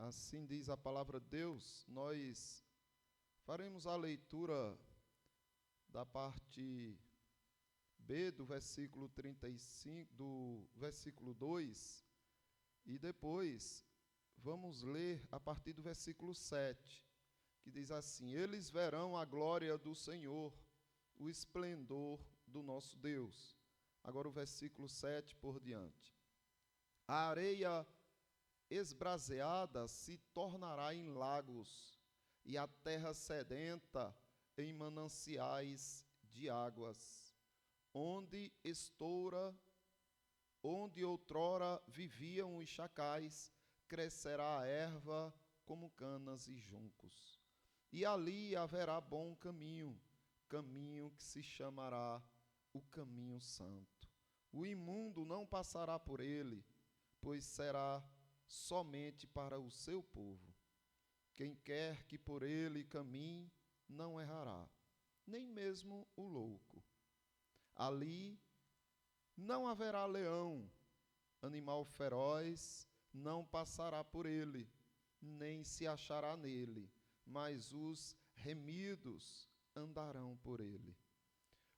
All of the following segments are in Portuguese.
Assim diz a palavra de Deus. Nós faremos a leitura da parte B do versículo 35, do versículo 2, e depois vamos ler a partir do versículo 7, que diz assim: Eles verão a glória do Senhor, o esplendor do nosso Deus. Agora o versículo 7 por diante. A areia esbraseada se tornará em lagos, e a terra sedenta em mananciais de águas, onde outrora viviam os chacais, crescerá a erva como canas e juncos. E ali haverá bom caminho, caminho que se chamará o caminho santo. O imundo não passará por ele, pois será somente para o seu povo. Quem quer que por ele caminhe, não errará, nem mesmo o louco. Ali não haverá leão, animal feroz não passará por ele, nem se achará nele, mas os remidos andarão por ele.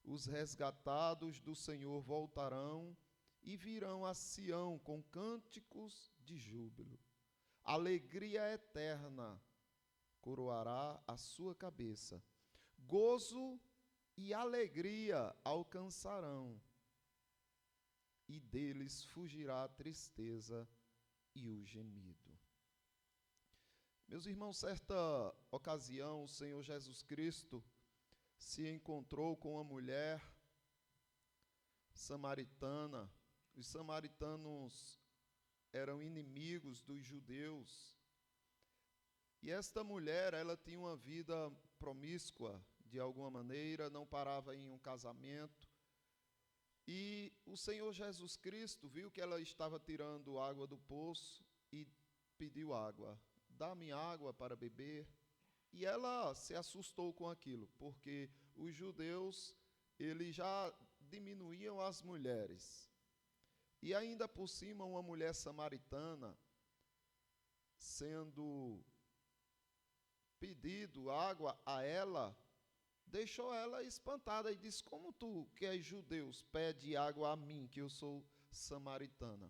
Os resgatados do Senhor voltarão e virão a Sião com cânticos de júbilo. Alegria eterna coroará a sua cabeça. Gozo e alegria alcançarão, e deles fugirá a tristeza e o gemido. Meus irmãos, certa ocasião, o Senhor Jesus Cristo se encontrou com uma mulher samaritana. Os samaritanos eram inimigos dos judeus. E esta mulher, ela tinha uma vida promíscua, de alguma maneira, não parava em um casamento. E o Senhor Jesus Cristo viu que ela estava tirando água do poço e pediu água. Dá-me água para beber. E ela se assustou com aquilo, porque os judeus, eles já diminuíam as mulheres. E ainda por cima, uma mulher samaritana, sendo pedido água a ela, deixou ela espantada e disse: como tu, que és judeu, pede água a mim, que eu sou samaritana?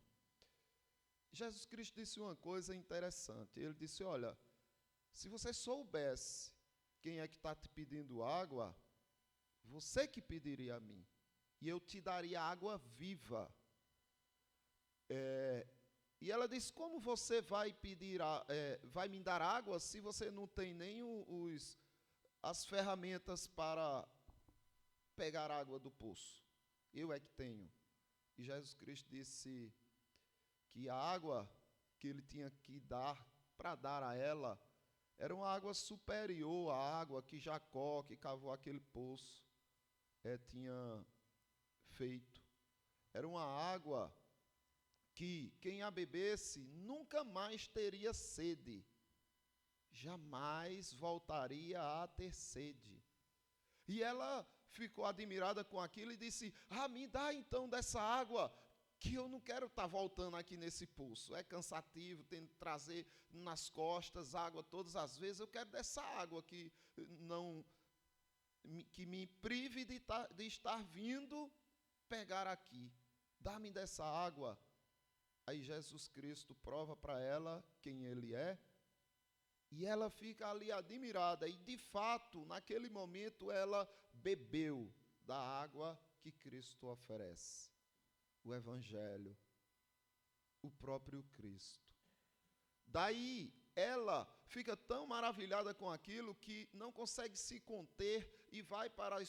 Jesus Cristo disse uma coisa interessante. Ele disse: olha, se você soubesse quem é que está te pedindo água, você que pediria a mim, e eu te daria água viva. E ela disse: como você vai vai me dar água se você não tem nem as ferramentas para pegar água do poço? Eu é que tenho. E Jesus Cristo disse que a água que ele tinha que dar para dar a ela era uma água superior à água que Jacó, que cavou aquele poço, tinha feito. Era uma água que quem a bebesse nunca mais teria sede, jamais voltaria a ter sede. E ela ficou admirada com aquilo e disse: me dá então dessa água, que eu não quero estar voltando aqui nesse poço, é cansativo, tendo que trazer nas costas água todas as vezes. Eu quero dessa água que me prive de estar vindo pegar aqui. Dá-me dessa água. Aí Jesus Cristo prova para ela quem ele é, e ela fica ali admirada, e de fato, naquele momento, ela bebeu da água que Cristo oferece. O Evangelho, o próprio Cristo. Daí, ela fica tão maravilhada com aquilo que não consegue se conter e vai para a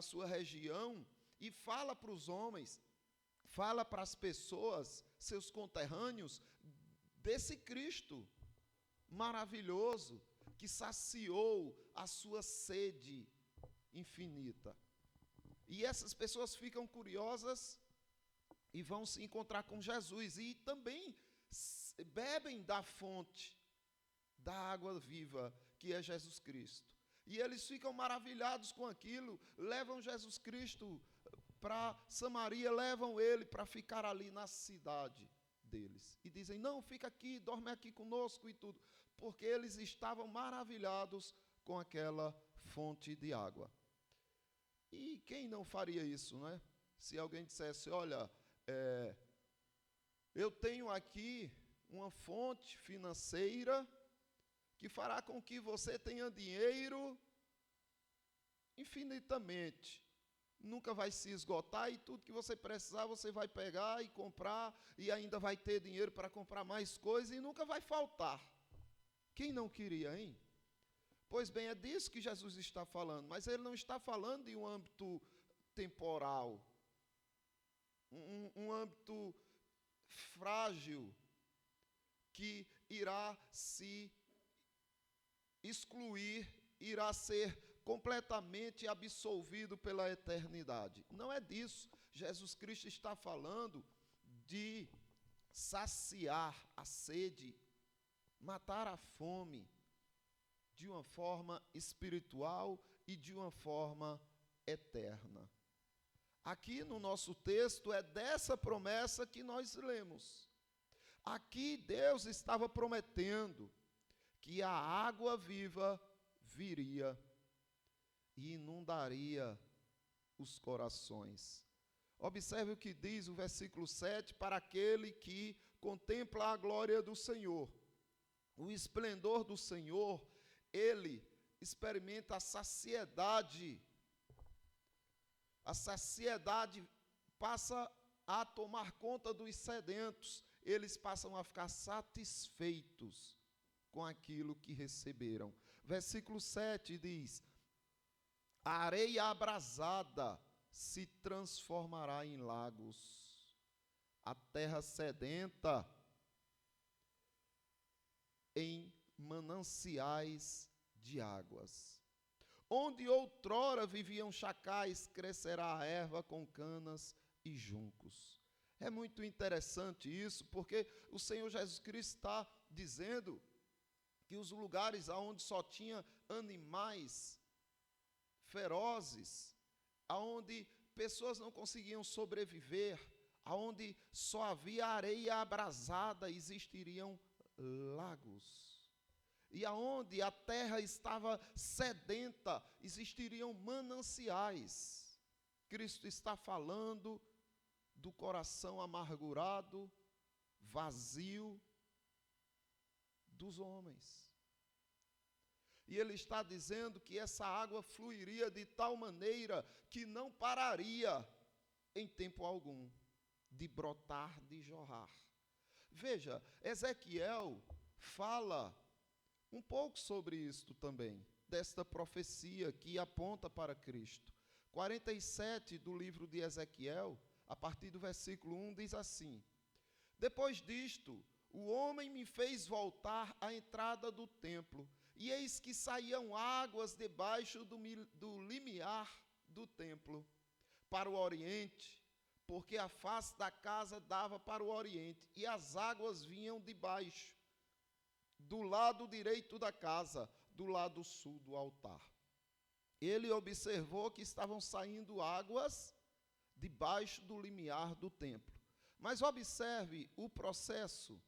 sua região e fala para os homens, fala para as pessoas, seus conterrâneos, desse Cristo maravilhoso que saciou a sua sede infinita. E essas pessoas ficam curiosas e vão se encontrar com Jesus e também bebem da fonte da água viva, que é Jesus Cristo. E eles ficam maravilhados com aquilo, levam Jesus Cristo para Samaria, levam ele para ficar ali na cidade deles. E dizem, não, fica aqui, dorme aqui conosco e tudo. Porque eles estavam maravilhados com aquela fonte de água. E quem não faria isso, né? Se alguém dissesse, olha, eu tenho aqui uma fonte financeira que fará com que você tenha dinheiro infinitamente. Nunca vai se esgotar e tudo que você precisar você vai pegar e comprar e ainda vai ter dinheiro para comprar mais coisas e nunca vai faltar. Quem não queria, hein? Pois bem, é disso que Jesus está falando, mas ele não está falando de um âmbito temporal, um âmbito frágil que irá se excluir, irá ser completamente absolvido pela eternidade. Não é disso. Jesus Cristo está falando de saciar a sede, matar a fome, de uma forma espiritual e de uma forma eterna. Aqui no nosso texto é dessa promessa que nós lemos. Aqui Deus estava prometendo que a água viva viria e inundaria os corações. Observe o que diz o versículo 7, para aquele que contempla a glória do Senhor. O esplendor do Senhor, ele experimenta a saciedade. A saciedade passa a tomar conta dos sedentos. Eles passam a ficar satisfeitos com aquilo que receberam. Versículo 7 diz, a areia abrasada se transformará em lagos. A terra sedenta em mananciais de águas. Onde outrora viviam chacais, crescerá a erva com canas e juncos. É muito interessante isso, porque o Senhor Jesus Cristo está dizendo que os lugares onde só tinha animais ferozes, aonde pessoas não conseguiam sobreviver, aonde só havia areia abrasada, existiriam lagos. E aonde a terra estava sedenta, existiriam mananciais. Cristo está falando do coração amargurado, vazio dos homens. E ele está dizendo que essa água fluiria de tal maneira que não pararia em tempo algum de brotar, de jorrar. Veja, Ezequiel fala um pouco sobre isto também, desta profecia que aponta para Cristo. 47 do livro de Ezequiel, a partir do versículo 1, diz assim, depois disto, o homem me fez voltar à entrada do templo, e eis que saíam águas debaixo do limiar do templo, para o oriente, porque a face da casa dava para o oriente, e as águas vinham de baixo, do lado direito da casa, do lado sul do altar. Ele observou que estavam saindo águas debaixo do limiar do templo. Mas observe o processo.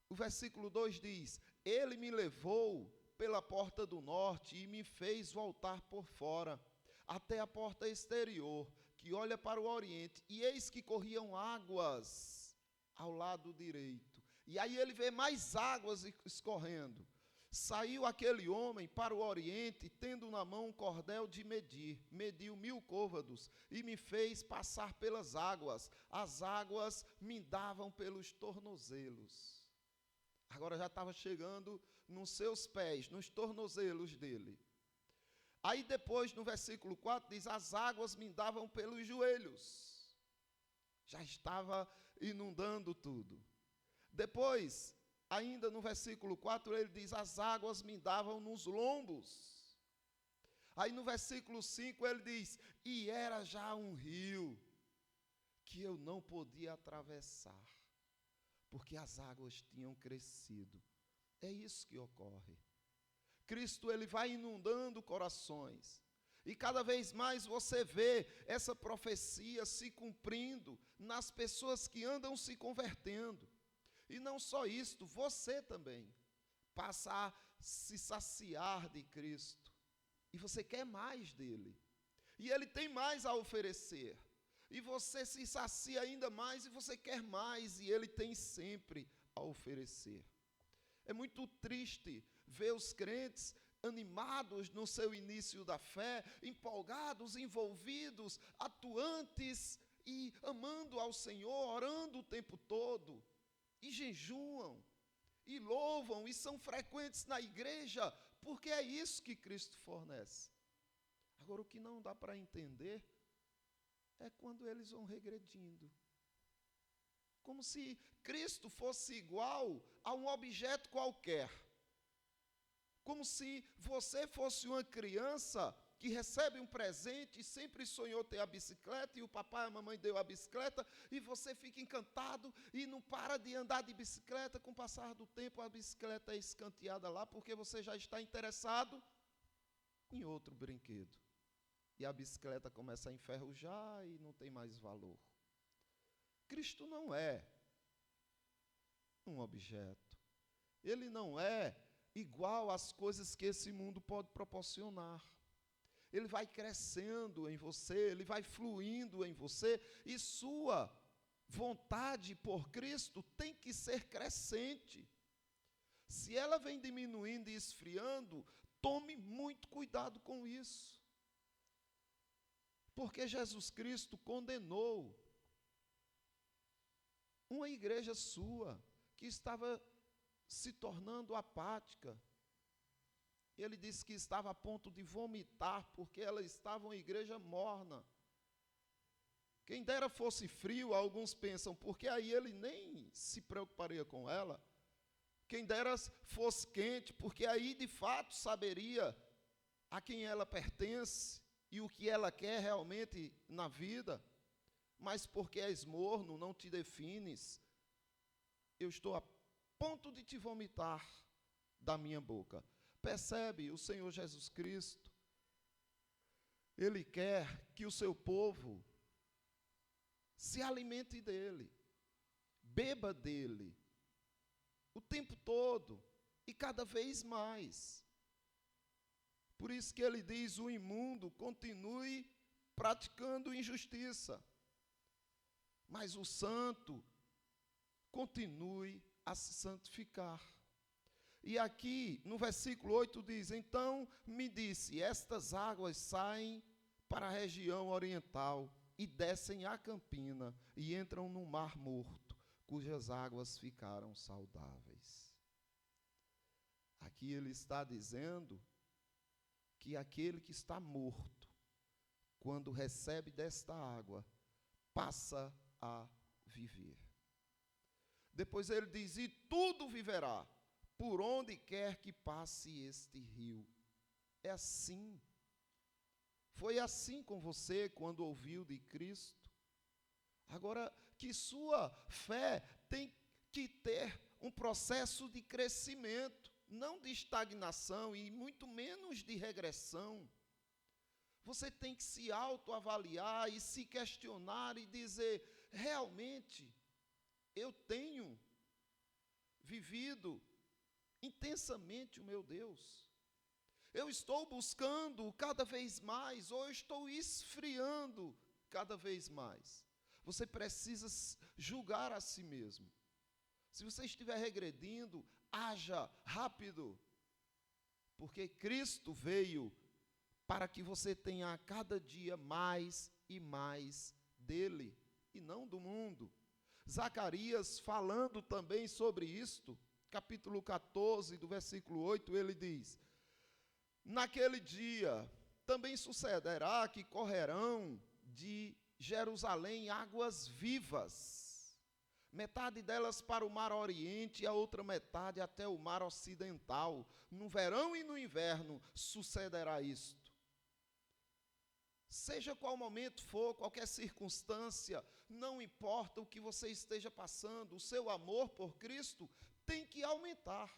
O versículo 2 diz, ele me levou pela porta do norte e me fez voltar por fora, até a porta exterior, que olha para o oriente, e eis que corriam águas ao lado direito. E aí ele vê mais águas escorrendo. Saiu aquele homem para o oriente, tendo na mão um cordel de medir. Mediu 1000 côvados e me fez passar pelas águas. As águas me davam pelos tornozelos. Agora já estava chegando nos seus pés, nos tornozelos dele. Aí depois, no versículo 4, diz, as águas me davam pelos joelhos. Já estava inundando tudo. Depois, ainda no versículo 4, ele diz, as águas me davam nos lombos. Aí no versículo 5, ele diz, e era já um rio que eu não podia atravessar, porque as águas tinham crescido. É isso que ocorre. Cristo, ele vai inundando corações. E cada vez mais você vê essa profecia se cumprindo nas pessoas que andam se convertendo. E não só isto, você também passa a se saciar de Cristo. E você quer mais dele. E ele tem mais a oferecer. E você se sacia ainda mais e você quer mais. E ele tem sempre a oferecer. É muito triste ver os crentes animados no seu início da fé, empolgados, envolvidos, atuantes e amando ao Senhor, orando o tempo todo, e jejuam, e louvam, e são frequentes na igreja, porque é isso que Cristo fornece. Agora, o que não dá para entender é quando eles vão regredindo. Como se Cristo fosse igual a um objeto qualquer. Como se você fosse uma criança que recebe um presente e sempre sonhou ter a bicicleta e o papai e a mamãe deu a bicicleta e você fica encantado e não para de andar de bicicleta. Com o passar do tempo, a bicicleta é escanteada lá porque você já está interessado em outro brinquedo. E a bicicleta começa a enferrujar e não tem mais valor. Cristo não é um objeto. Ele não é igual às coisas que esse mundo pode proporcionar. Ele vai crescendo em você, ele vai fluindo em você, e sua vontade por Cristo tem que ser crescente. Se ela vem diminuindo e esfriando, tome muito cuidado com isso. Porque Jesus Cristo condenou uma igreja sua, que estava se tornando apática. Ele disse que estava a ponto de vomitar, porque ela estava uma igreja morna. Quem dera fosse frio, alguns pensam, porque aí ele nem se preocuparia com ela. Quem dera fosse quente, porque aí de fato saberia a quem ela pertence e o que ela quer realmente na vida. Mas porque és morno, não te defines, eu estou a ponto de te vomitar da minha boca. Percebe, o Senhor Jesus Cristo, Ele quer que o seu povo se alimente dEle, beba dEle, o tempo todo e cada vez mais. Por isso que Ele diz, o imundo continue praticando injustiça, mas o santo continue a se santificar. E aqui, no versículo 8 diz, então me disse, estas águas saem para a região oriental e descem a Campina e entram no Mar Morto, cujas águas ficaram saudáveis. Aqui ele está dizendo que aquele que está morto, quando recebe desta água, passa a viver. Depois ele diz, e tudo viverá, por onde quer que passe este rio. É assim. Foi assim com você quando ouviu de Cristo. Agora, que sua fé tem que ter um processo de crescimento, não de estagnação e muito menos de regressão. Você tem que se autoavaliar e se questionar e dizer, realmente, eu tenho vivido intensamente o meu Deus. Eu estou buscando cada vez mais, ou eu estou esfriando cada vez mais. Você precisa julgar a si mesmo. Se você estiver regredindo, haja rápido, porque Cristo veio para que você tenha a cada dia mais e mais dele, e não do mundo. Zacarias, falando também sobre isto, capítulo 14, do versículo 8, ele diz, naquele dia também sucederá que correrão de Jerusalém águas vivas, metade delas para o mar oriente e a outra metade até o mar ocidental. No verão e no inverno sucederá isto. Seja qual momento for, qualquer circunstância, não importa o que você esteja passando, o seu amor por Cristo tem que aumentar.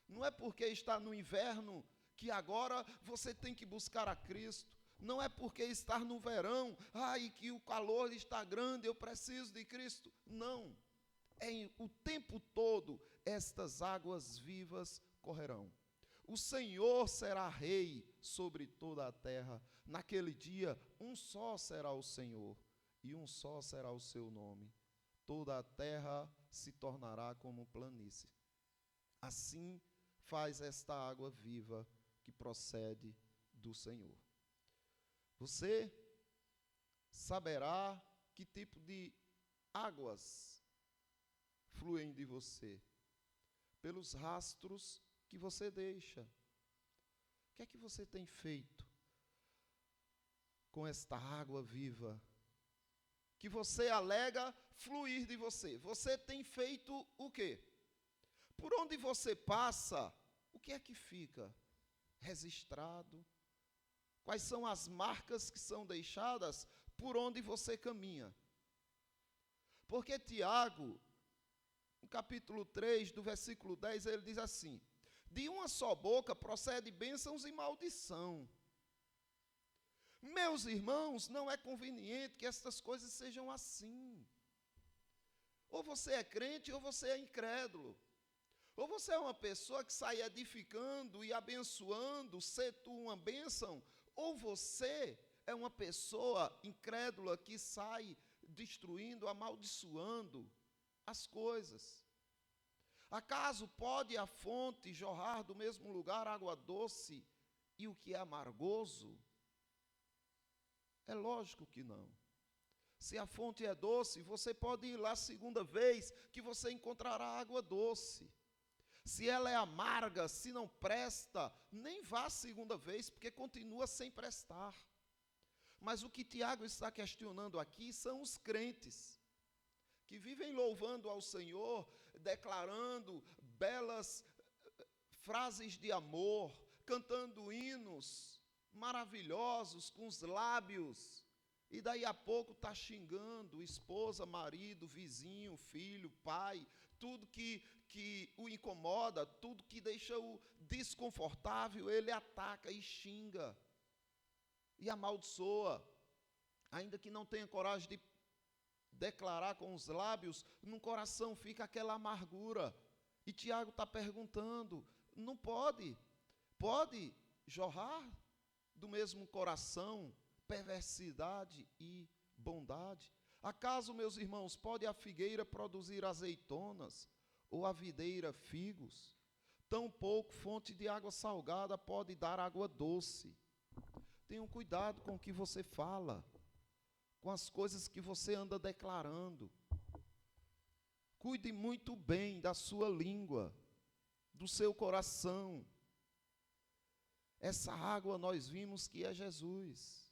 Não é porque está no inverno que agora você tem que buscar a Cristo. Não é porque estar no verão, e que o calor está grande, eu preciso de Cristo. Não. O tempo todo estas águas vivas correrão. O Senhor será rei sobre toda a terra. Naquele dia, um só será o Senhor, e um só será o seu nome. Toda a terra se tornará como planície. Assim faz esta água viva que procede do Senhor. Você saberá que tipo de águas fluem de você, pelos rastros que você deixa. O que é que você tem feito com esta água viva que você alega fluir de você? Você tem feito o quê? Por onde você passa, o que é que fica registrado? Quais são as marcas que são deixadas por onde você caminha? Porque Tiago, no capítulo 3, do versículo 10, ele diz assim: de uma só boca procede bênçãos e maldição. Meus irmãos, não é conveniente que estas coisas sejam assim. Ou você é crente ou você é incrédulo. Ou você é uma pessoa que sai edificando e abençoando, ser tu uma bênção, ou você é uma pessoa incrédula que sai destruindo, amaldiçoando as coisas. Acaso pode a fonte jorrar do mesmo lugar água doce e o que é amargoso? É lógico que não. Se a fonte é doce, você pode ir lá segunda vez que você encontrará água doce. Se ela é amarga, se não presta, nem vá segunda vez, porque continua sem prestar. Mas o que Tiago está questionando aqui são os crentes, que vivem louvando ao Senhor, declarando belas frases de amor, cantando hinos maravilhosos com os lábios, e daí a pouco está xingando esposa, marido, vizinho, filho, pai, tudo que o incomoda, tudo que deixa-o desconfortável, ele ataca e xinga, e amaldiçoa, ainda que não tenha coragem de declarar com os lábios, no coração fica aquela amargura. E Tiago está perguntando, não pode jorrar do mesmo coração perversidade e bondade? Acaso, meus irmãos, pode a figueira produzir azeitonas, ou a videira figos? Tampouco fonte de água salgada pode dar água doce. Tenham cuidado com o que você fala, com as coisas que você anda declarando. Cuide muito bem da sua língua, do seu coração. Essa água nós vimos que é Jesus.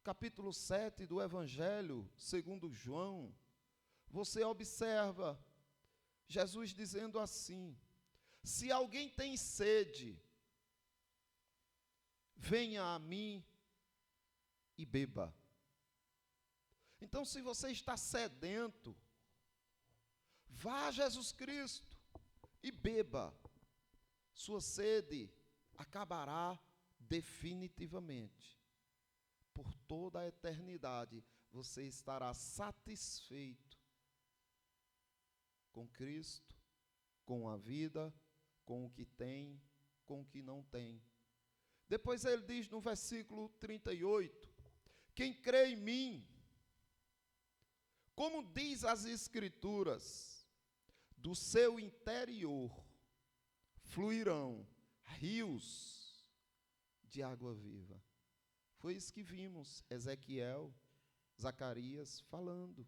Capítulo 7 do Evangelho segundo João, você observa Jesus dizendo assim: se alguém tem sede, venha a mim e beba. Então, se você está sedento, vá a Jesus Cristo e beba. Sua sede acabará definitivamente. Por toda a eternidade, você estará satisfeito com Cristo, com a vida, com o que tem, com o que não tem. Depois ele diz no versículo 38, quem crê em mim, como diz as Escrituras, do seu interior fluirão rios de água viva. Foi isso que vimos Ezequiel, Zacarias falando.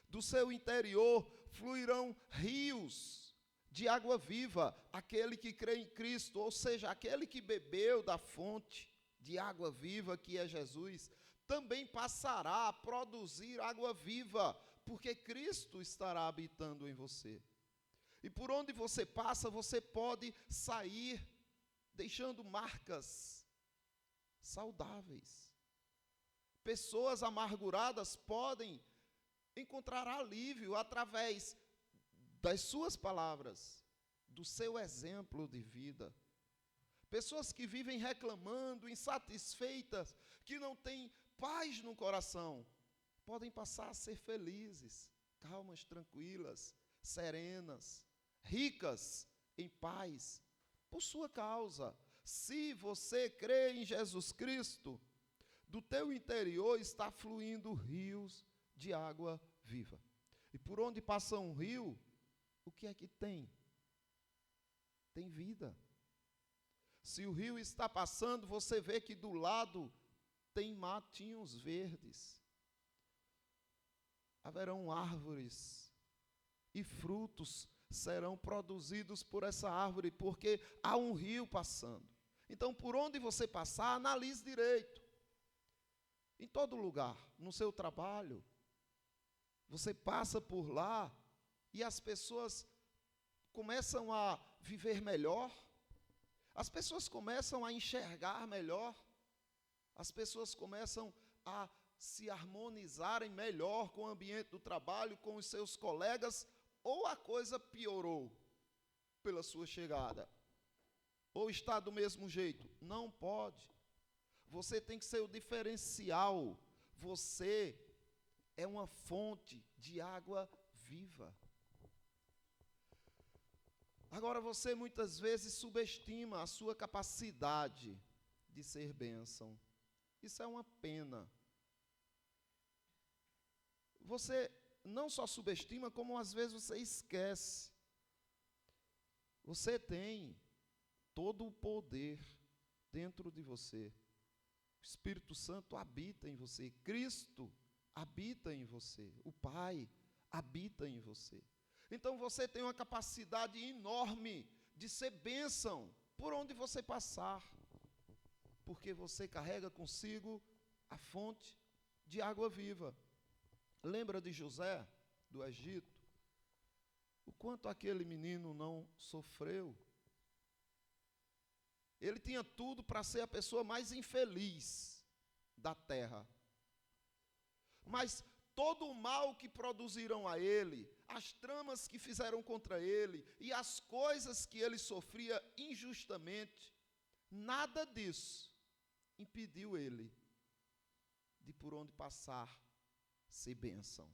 Do seu interior fluirão rios de água viva, aquele que crê em Cristo, ou seja, aquele que bebeu da fonte de água viva que é Jesus, também passará a produzir água viva, porque Cristo estará habitando em você. E por onde você passa, você pode sair deixando marcas saudáveis. Pessoas amarguradas podem encontrar alívio através das suas palavras, do seu exemplo de vida. Pessoas que vivem reclamando, insatisfeitas, que não têm paz no coração, podem passar a ser felizes calmas, tranquilas, serenas, ricas em paz, por sua causa. Se você crê em Jesus Cristo, do teu interior está fluindo rios de água viva. E por onde passa um rio, o que é que tem? Tem vida. Se o rio está passando, você vê que do lado tem matinhos verdes. Haverão árvores e frutos serão produzidos por essa árvore, porque há um rio passando. Então, por onde você passar, analise direito. Em todo lugar, no seu trabalho, você passa por lá e as pessoas começam a viver melhor, as pessoas começam a enxergar melhor, as pessoas começam a se harmonizarem melhor com o ambiente do trabalho, com os seus colegas, ou a coisa piorou pela sua chegada, ou está do mesmo jeito? Não pode. Você tem que ser o diferencial. Você é uma fonte de água viva. Agora, você muitas vezes subestima a sua capacidade de ser bênção. Isso é uma pena. Você não só subestima, como às vezes você esquece. Você tem todo o poder dentro de você. O Espírito Santo habita em você. Cristo habita em você. O Pai habita em você. Então você tem uma capacidade enorme de ser bênção por onde você passar. Porque você carrega consigo a fonte de água viva. Lembra de José, do Egito? O quanto aquele menino não sofreu. Ele tinha tudo para ser a pessoa mais infeliz da terra. Mas todo o mal que produziram a ele, as tramas que fizeram contra ele e as coisas que ele sofria injustamente, nada disso impediu ele de por onde passar ser bênção.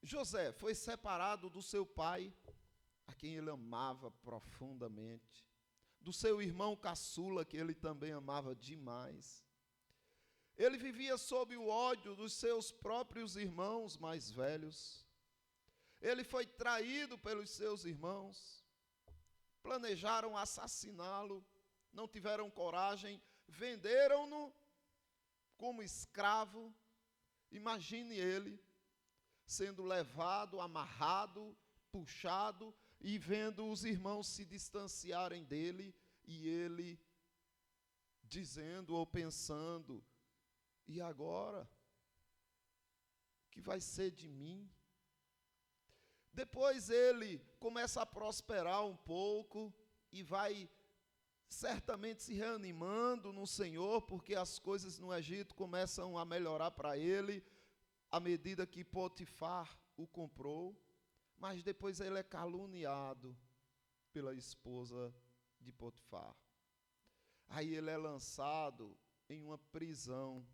José foi separado do seu pai, a quem ele amava profundamente, do seu irmão caçula, que ele também amava demais. Ele vivia sob o ódio dos seus próprios irmãos mais velhos. Ele foi traído pelos seus irmãos. Planejaram assassiná-lo, não tiveram coragem, venderam-no como escravo. Imagine ele sendo levado, amarrado, puxado e vendo os irmãos se distanciarem dele e ele dizendo ou pensando: e agora? O que vai ser de mim? Depois ele começa a prosperar um pouco e vai certamente se reanimando no Senhor, porque as coisas no Egito começam a melhorar para ele, à medida que Potifar o comprou. Mas depois ele é caluniado pela esposa de Potifar. Aí ele é lançado em uma prisão,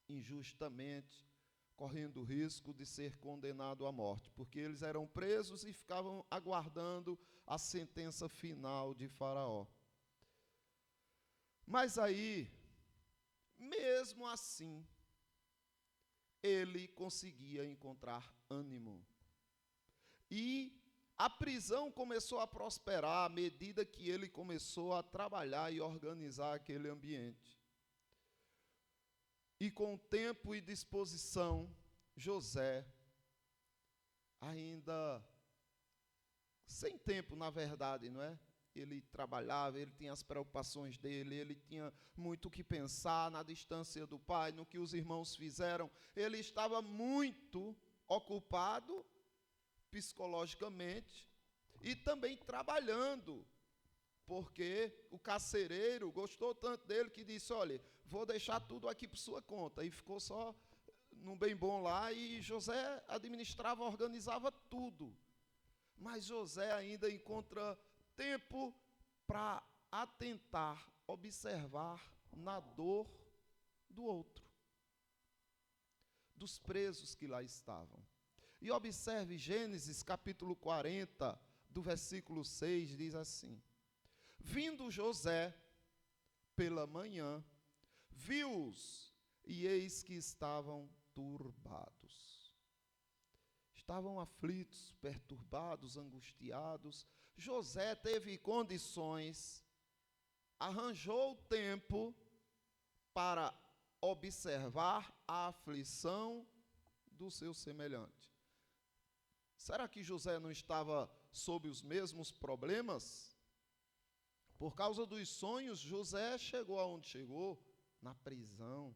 injustamente, correndo o risco de ser condenado à morte, porque eles eram presos e ficavam aguardando a sentença final de Faraó. Mas aí, mesmo assim, ele conseguia encontrar ânimo. E a prisão começou a prosperar à medida que ele começou a trabalhar e organizar aquele ambiente. E com tempo e disposição, José, ainda sem tempo, na verdade, não é? Ele trabalhava, ele tinha as preocupações dele, ele tinha muito o que pensar na distância do pai, no que os irmãos fizeram. Ele estava muito ocupado psicologicamente e também trabalhando, porque o carcereiro gostou tanto dele que disse: olha, vou deixar tudo aqui por sua conta. E ficou só no bem bom lá, e José administrava, organizava tudo. Mas José ainda encontra tempo para atentar, observar na dor do outro. dos presos que lá estavam. E observe Gênesis capítulo 40, do versículo 6, diz assim: vindo José pela manhã, viu-os, e eis que estavam turbados. Estavam aflitos, perturbados, angustiados. José teve condições, arranjou tempo para observar a aflição do seu semelhante. Será que José não estava sob os mesmos problemas? Por causa dos sonhos, José chegou aonde chegou, na prisão.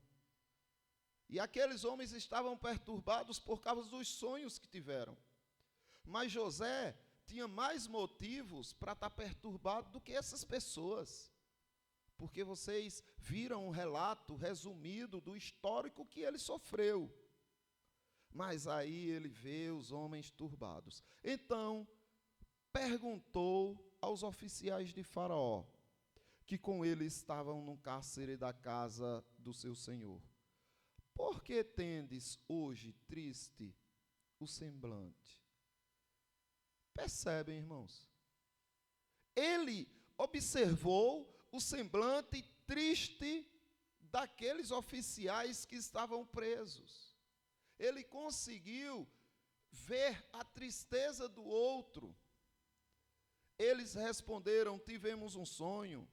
E aqueles homens estavam perturbados por causa dos sonhos que tiveram. Mas José tinha mais motivos para estar perturbado do que essas pessoas. Porque vocês viram um relato resumido do histórico que ele sofreu. Mas aí ele vê os homens turbados. Então, perguntou aos oficiais de Faraó, que com ele estavam no cárcere da casa do seu senhor: por que tendes hoje triste o semblante? Percebem, irmãos? Ele observou o semblante triste daqueles oficiais que estavam presos. Ele conseguiu ver a tristeza do outro. Eles responderam: tivemos um sonho,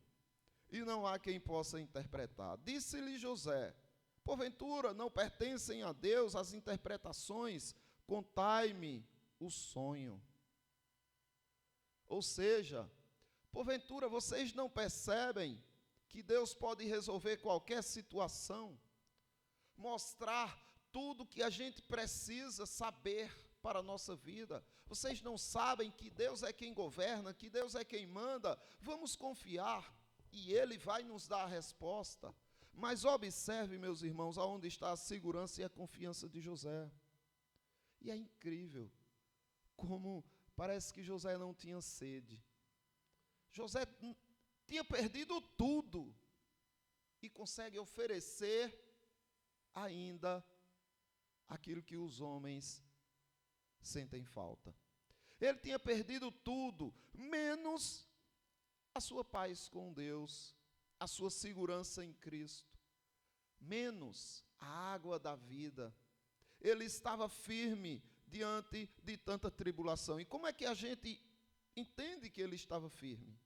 e não há quem possa interpretar. Disse-lhe José: porventura não pertencem a Deus as interpretações? Contai-me o sonho. Ou seja, porventura vocês não percebem que Deus pode resolver qualquer situação, mostrar tudo que a gente precisa saber para a nossa vida? Vocês não sabem que Deus é quem governa, que Deus é quem manda? Vamos confiar e Ele vai nos dar a resposta. Mas observe, meus irmãos, aonde está a segurança e a confiança de José. E é incrível como parece que José não tinha sede. José tinha perdido tudo e consegue oferecer ainda aquilo que os homens sentem falta. Ele tinha perdido tudo, menos a sua paz com Deus, a sua segurança em Cristo, menos a água da vida. Ele estava firme diante de tanta tribulação. E como é que a gente entende que ele estava firme?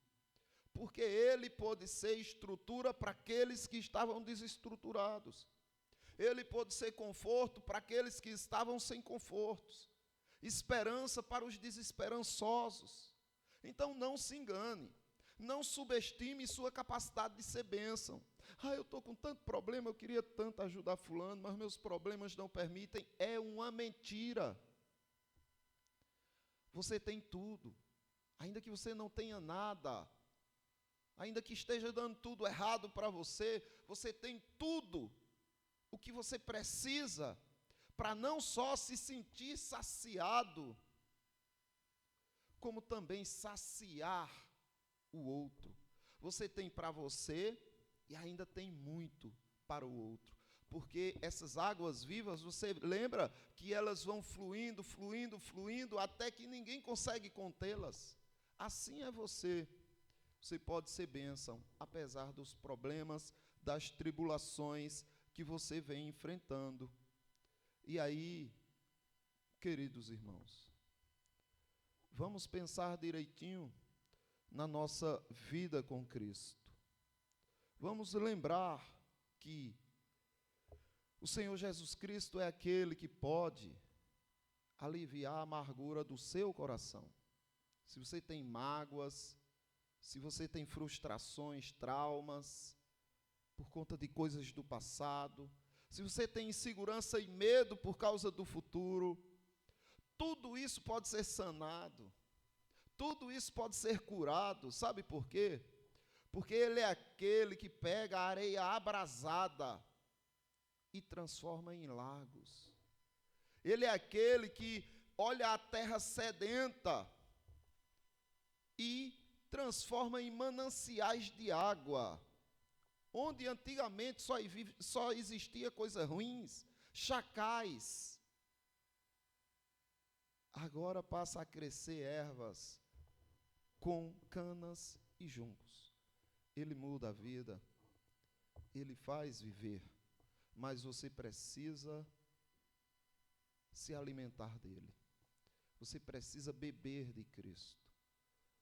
Porque ele pôde ser estrutura para aqueles que estavam desestruturados. Ele pôde ser conforto para aqueles que estavam sem confortos. Esperança para os desesperançosos. Então não se engane. Não subestime sua capacidade de ser bênção. Eu estou com tanto problema, eu queria tanto ajudar fulano, mas meus problemas não permitem. É uma mentira. Você tem tudo. Ainda que você não tenha nada, ainda que esteja dando tudo errado para você, você tem tudo o que você precisa para não só se sentir saciado, como também saciar o outro. Você tem para você e ainda tem muito para o outro. Porque essas águas vivas, você lembra que elas vão fluindo, fluindo, fluindo, até que ninguém consegue contê-las. Assim é você. Você pode ser bênção, apesar dos problemas, das tribulações que você vem enfrentando. E aí, queridos irmãos, vamos pensar direitinho na nossa vida com Cristo. Vamos lembrar que o Senhor Jesus Cristo é aquele que pode aliviar a amargura do seu coração. Se você tem mágoas, se você tem frustrações, traumas, por conta de coisas do passado, se você tem insegurança e medo por causa do futuro, tudo isso pode ser sanado, tudo isso pode ser curado. Sabe por quê? Porque Ele é aquele que pega a areia abrasada e transforma em lagos. Ele é aquele que olha a terra sedenta e transforma em mananciais de água. Onde antigamente só existia coisas ruins, Chacais, agora passa a crescer ervas com canas e juncos. Ele muda a vida, ele faz viver, mas você precisa se alimentar dele. Você precisa beber de Cristo.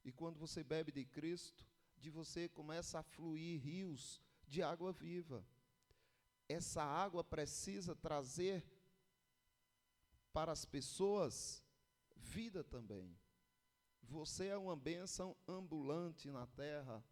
E quando você bebe de Cristo, de você começa a fluir rios de água viva. Essa água precisa trazer para as pessoas vida também. Você é uma bênção ambulante na terra.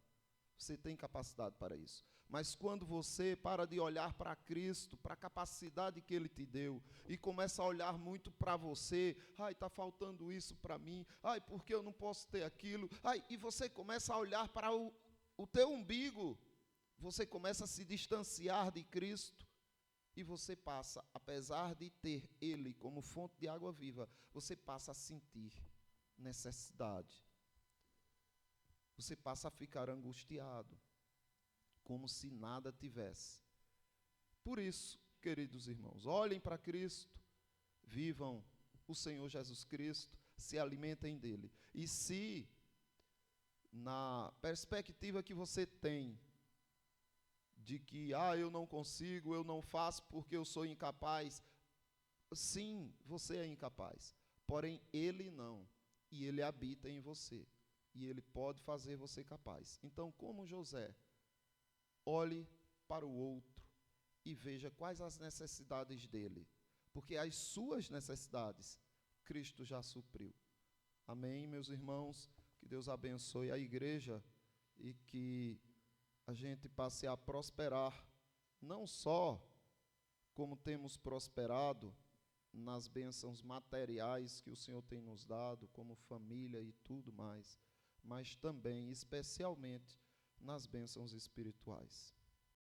Você tem capacidade para isso. Mas quando você para de olhar para Cristo, para a capacidade que Ele te deu, e começa a olhar muito para você, ai, está faltando isso para mim, ai, porque eu não posso ter aquilo, ai, e você começa a olhar para o teu umbigo, você começa a se distanciar de Cristo, e você passa, apesar de ter Ele como fonte de água viva, você passa a sentir necessidade. Você passa a ficar angustiado, como se nada tivesse. Por isso, queridos irmãos, olhem para Cristo, vivam o Senhor Jesus Cristo, se alimentem dele. E se, na perspectiva que você tem, de que, eu não consigo, eu não faço porque eu sou incapaz, sim, você é incapaz, porém Ele não, e Ele habita em você. E Ele pode fazer você capaz. Então, como José, olhe para o outro e veja quais as necessidades dele, porque as suas necessidades, Cristo já supriu. Amém, meus irmãos? Que Deus abençoe a igreja e que a gente passe a prosperar, não só como temos prosperado nas bênçãos materiais que o Senhor tem nos dado, como família e tudo mais, mas também, especialmente, nas bênçãos espirituais.